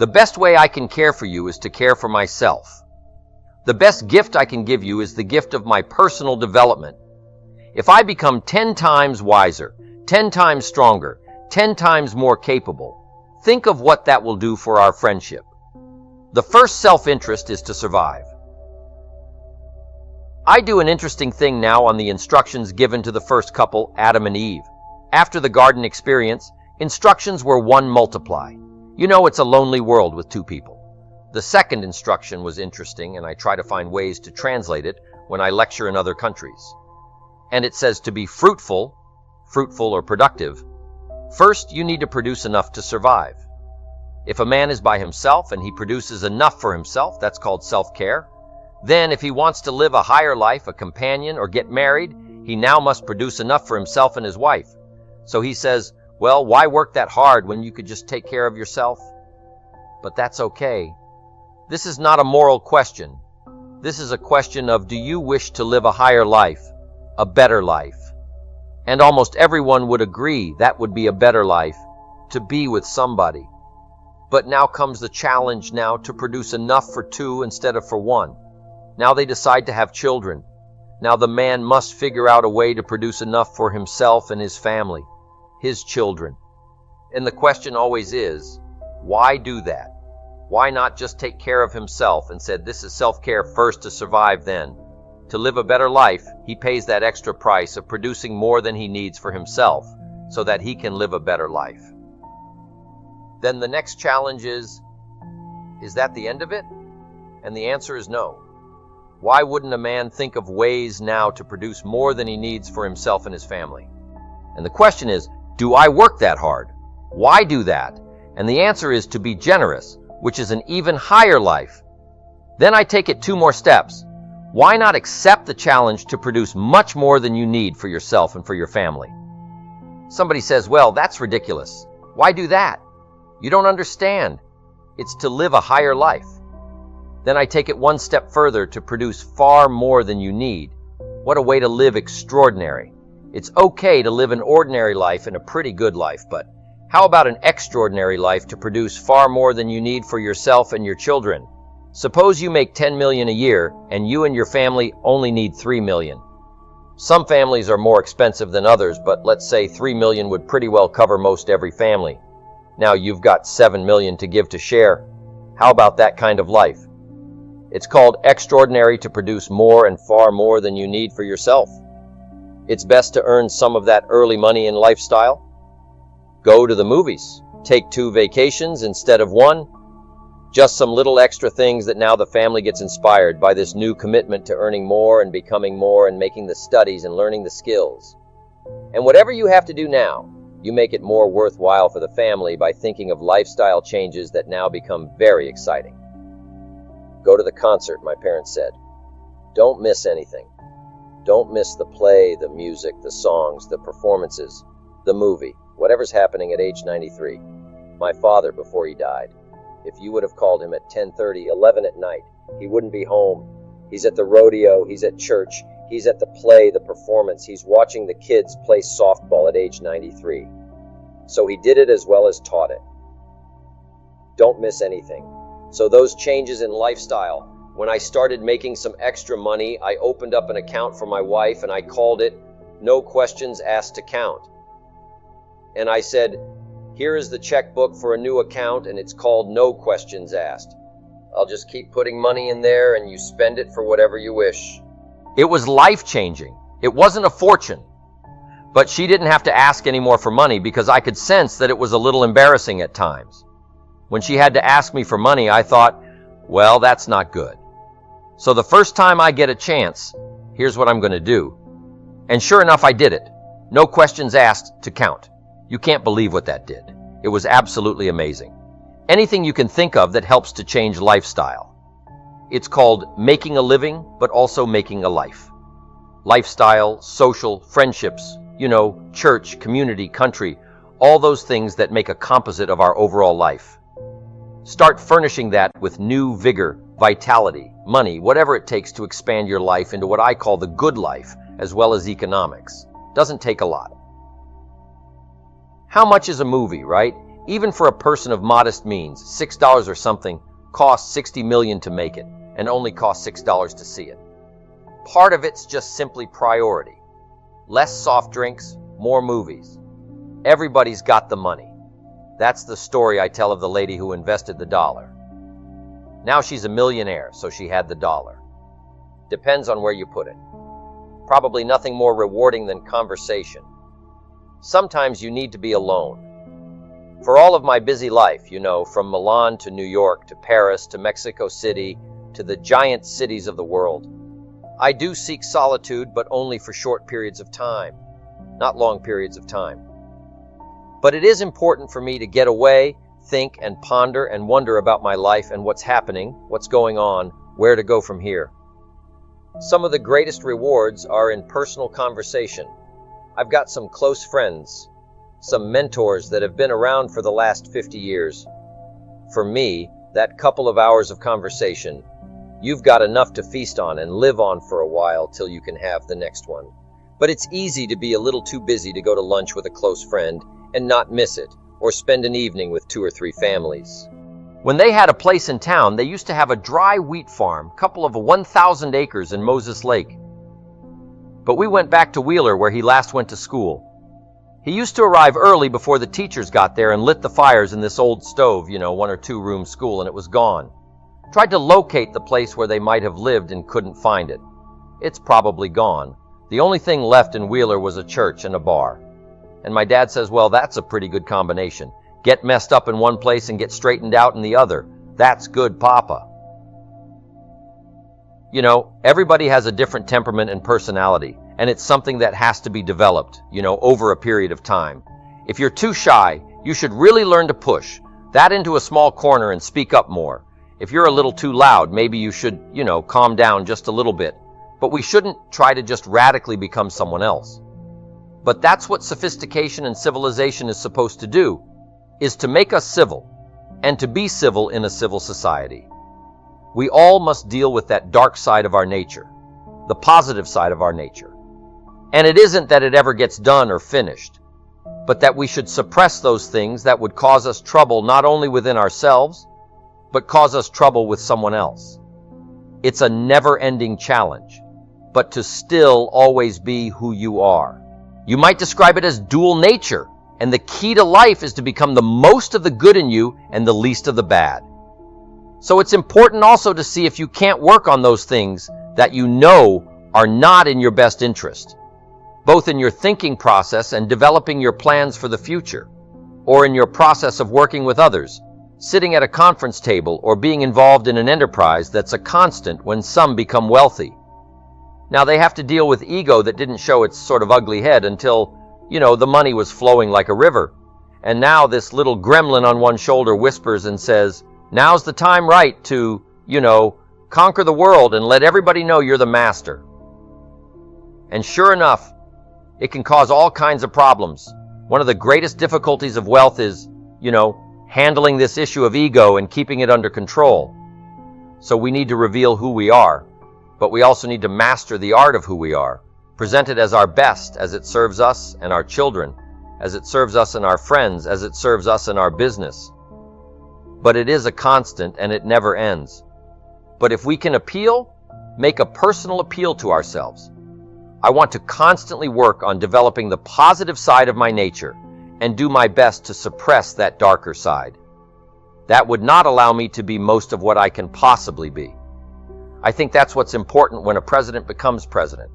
The best way I can care for you is to care for myself. The best gift I can give you is the gift of my personal development. If I become 10 times wiser, 10 times stronger, 10 times more capable, think of what that will do for our friendship. The first self-interest is to survive. I do an interesting thing now on the instructions given to the first couple, Adam and Eve. After the garden experience, instructions were 1, multiply. You know, it's a lonely world with 2 people. The second instruction was interesting, and I try to find ways to translate it when I lecture in other countries. And it says to be fruitful or productive. First, you need to produce enough to survive. If a man is by himself and he produces enough for himself, that's called self-care. Then, if he wants to live a higher life, a companion, or get married, he now must produce enough for himself and his wife. So he says, well, why work that hard when you could just take care of yourself? But that's okay. This is not a moral question. This is a question of, do you wish to live a higher life, a better life? And almost everyone would agree that would be a better life, to be with somebody. But now comes the challenge now to produce enough for 2 instead of for 1. Now they decide to have children. Now the man must figure out a way to produce enough for himself and his family, his children. And the question always is, why do that? Why not just take care of himself and said this is self-care first to survive then? To live a better life, he pays that extra price of producing more than he needs for himself so that he can live a better life. Then the next challenge is that the end of it? And the answer is no. Why wouldn't a man think of ways now to produce more than he needs for himself and his family? And the question is, do I work that hard? Why do that? And the answer is to be generous, which is an even higher life. Then I take it 2 more steps. Why not accept the challenge to produce much more than you need for yourself and for your family? Somebody says, well, that's ridiculous. Why do that? You don't understand. It's to live a higher life. Then I take it 1 step further to produce far more than you need. What a way to live extraordinary. It's okay to live an ordinary life and a pretty good life, but how about an extraordinary life to produce far more than you need for yourself and your children? Suppose you make 10 million a year and you and your family only need 3 million. Some families are more expensive than others, but let's say 3 million would pretty well cover most every family. Now you've got 7 million to give to share. How about that kind of life? It's called extraordinary to produce more and far more than you need for yourself. It's best to earn some of that early money in lifestyle. Go to the movies. Take 2 vacations instead of 1. Just some little extra things that now the family gets inspired by this new commitment to earning more and becoming more and making the studies and learning the skills. And whatever you have to do now, you make it more worthwhile for the family by thinking of lifestyle changes that now become very exciting. Go to the concert, my parents said. Don't miss anything. Don't miss the play, the music, the songs, the performances, the movie, whatever's happening at age 93. My father before he died. If you would have called him at 10:30, 11 at night, he wouldn't be home. He's at the rodeo, he's at church, he's at the play, the performance, he's watching the kids play softball at age 93. So he did it as well as taught it. Don't miss anything. So those changes in lifestyle, when I started making some extra money, I opened up an account for my wife and I called it No Questions Asked Account. And I said, here is the checkbook for a new account and it's called No Questions Asked. I'll just keep putting money in there and you spend it for whatever you wish. It was life-changing. It wasn't a fortune. But she didn't have to ask any more for money because I could sense that it was a little embarrassing at times. When she had to ask me for money, I thought, well, that's not good. So the first time I get a chance, here's what I'm going to do. And sure enough, I did it. No questions asked to count. You can't believe what that did. It was absolutely amazing. Anything you can think of that helps to change lifestyle. It's called making a living, but also making a life. Lifestyle, social, friendships, church, community, country, all those things that make a composite of our overall life. Start furnishing that with new vigor, vitality, money, whatever it takes to expand your life into what I call the good life, as well as economics. Doesn't take a lot. How much is a movie, right? Even for a person of modest means, $6 or something costs 60 million to make it, and only costs $6 to see it. Part of it's just simply priority. Less soft drinks, more movies. Everybody's got the money. That's the story I tell of the lady who invested the dollar. Now she's a millionaire, so she had the dollar. Depends on where you put it. Probably nothing more rewarding than conversation. Sometimes you need to be alone. For all of my busy life, from Milan to New York to Paris to Mexico City to the giant cities of the world, I do seek solitude, but only for short periods of time, not long periods of time. But it is important for me to get away, think and ponder and wonder about my life and what's happening, what's going on, where to go from here. Some of the greatest rewards are in personal conversation. I've got some close friends, some mentors that have been around for the last 50 years. For me, that couple of hours of conversation, you've got enough to feast on and live on for a while till you can have the next one. But it's easy to be a little too busy to go to lunch with a close friend and not miss it, or spend an evening with 2 or 3 families. When they had a place in town, they used to have a dry wheat farm, couple of 1,000 acres in Moses Lake. But we went back to Wheeler where he last went to school. He used to arrive early before the teachers got there and lit the fires in this old stove, 1 or 2 room school, and it was gone. Tried to locate the place where they might have lived and couldn't find it. It's probably gone. The only thing left in Wheeler was a church and a bar. And my dad says, well, that's a pretty good combination. Get messed up in one place and get straightened out in the other. That's good, Papa. Everybody has a different temperament and personality, and it's something that has to be developed, over a period of time. If you're too shy, you should really learn to push that into a small corner and speak up more. If you're a little too loud, maybe you should, calm down just a little bit. But we shouldn't try to just radically become someone else. But that's what sophistication and civilization is supposed to do, is to make us civil, and to be civil in a civil society. We all must deal with that dark side of our nature, the positive side of our nature. And it isn't that it ever gets done or finished, but that we should suppress those things that would cause us trouble not only within ourselves, but cause us trouble with someone else. It's a never-ending challenge, but to still always be who you are. You might describe it as dual nature, and the key to life is to become the most of the good in you and the least of the bad. So it's important also to see if you can't work on those things that are not in your best interest, both in your thinking process and developing your plans for the future, or in your process of working with others, sitting at a conference table, or being involved in an enterprise that's a constant when some become wealthy. Now they have to deal with ego that didn't show its sort of ugly head until, the money was flowing like a river. And now this little gremlin on one shoulder whispers and says, now's the time right to, conquer the world and let everybody know you're the master. And sure enough, it can cause all kinds of problems. One of the greatest difficulties of wealth is, handling this issue of ego and keeping it under control. So we need to reveal who we are, but we also need to master the art of who we are, present it as our best, as it serves us and our children, as it serves us and our friends, as it serves us and our business. But it is a constant and it never ends. But if we can make a personal appeal to ourselves. I want to constantly work on developing the positive side of my nature and do my best to suppress that darker side. That would not allow me to be most of what I can possibly be. I think that's what's important when a president becomes president.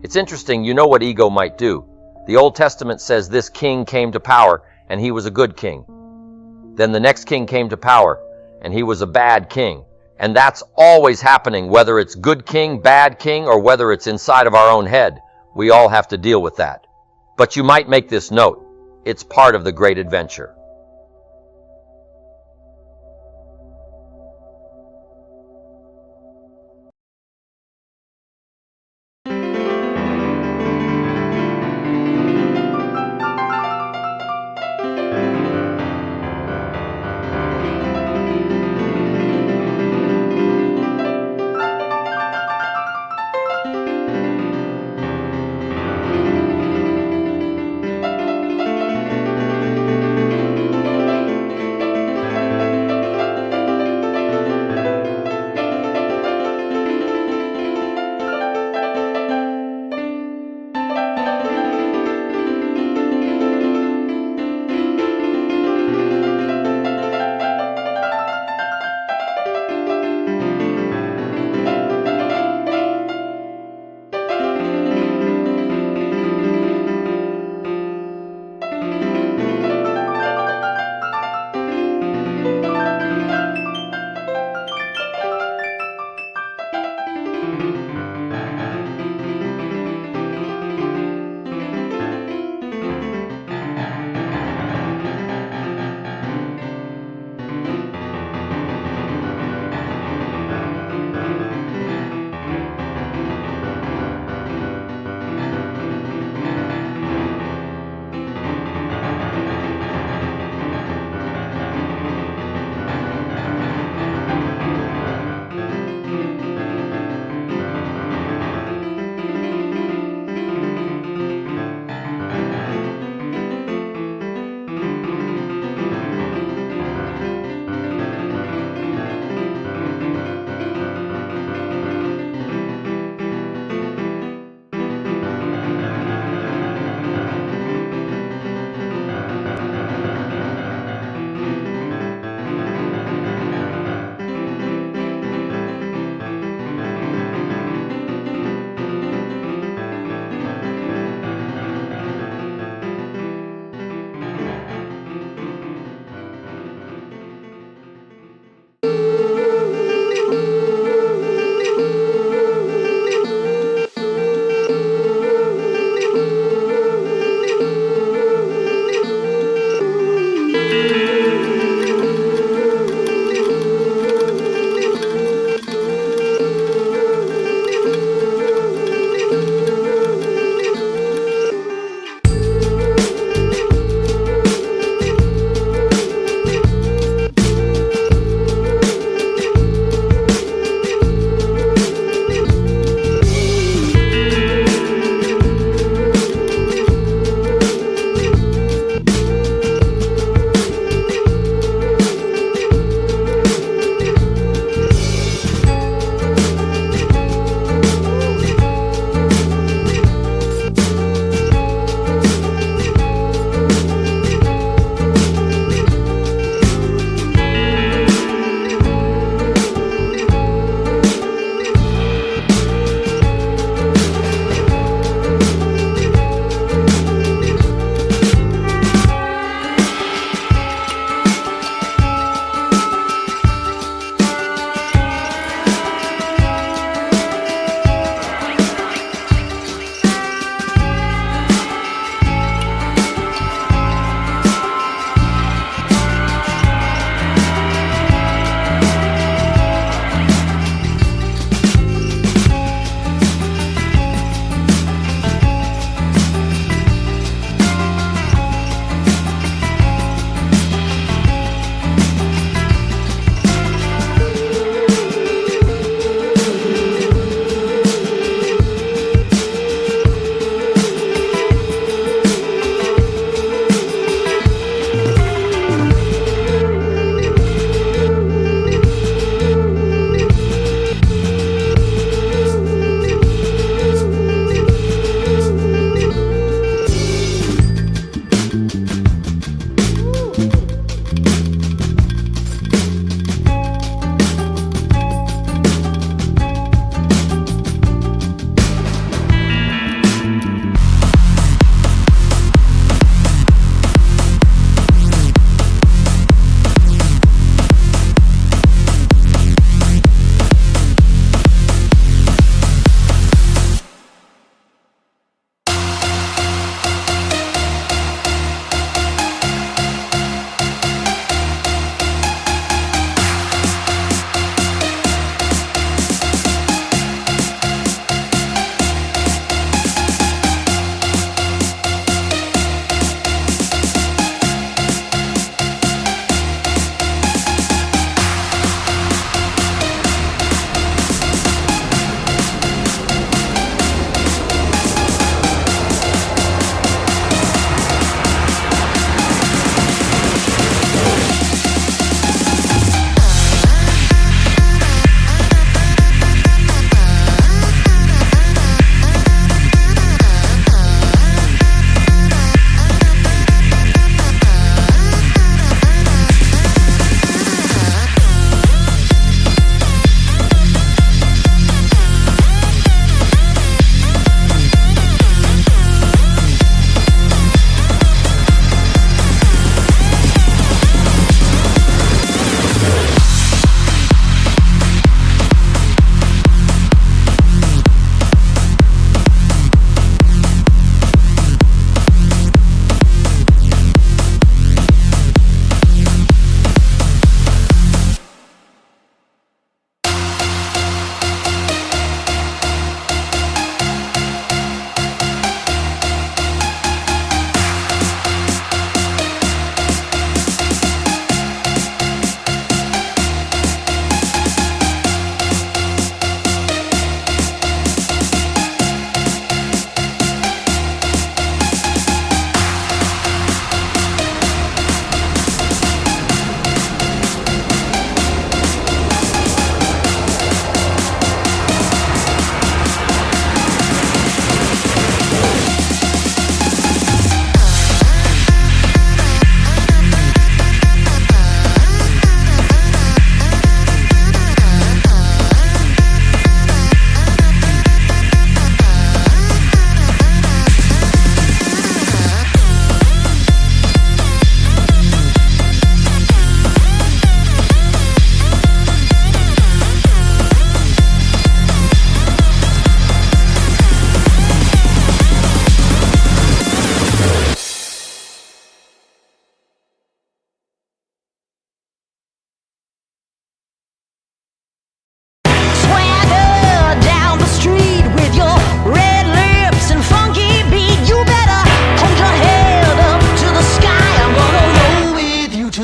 It's interesting, what ego might do. The Old Testament says this king came to power and he was a good king. Then the next king came to power, and he was a bad king. And that's always happening, whether it's good king, bad king, or whether it's inside of our own head. We all have to deal with that. But you might make this note. It's part of the great adventure.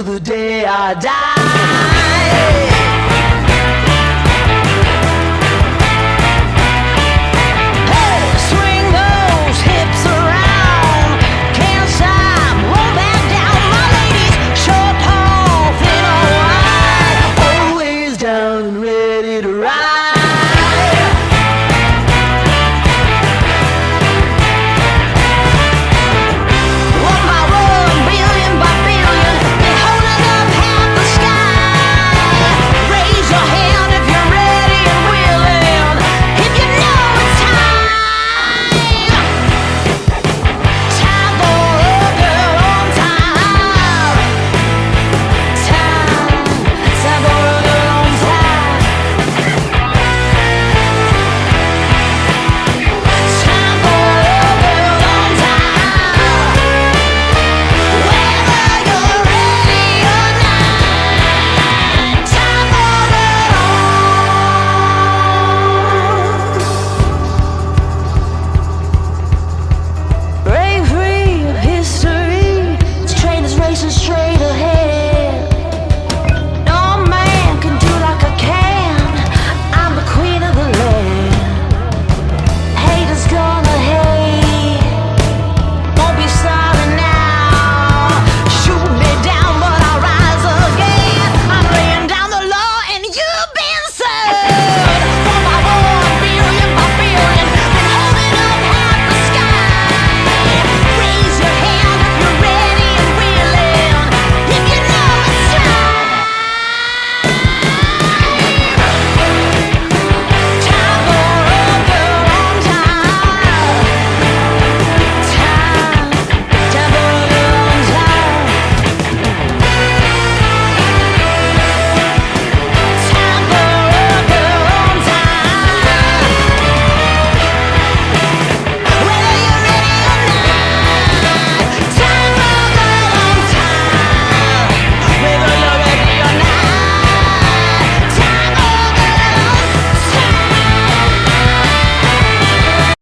till the day I die.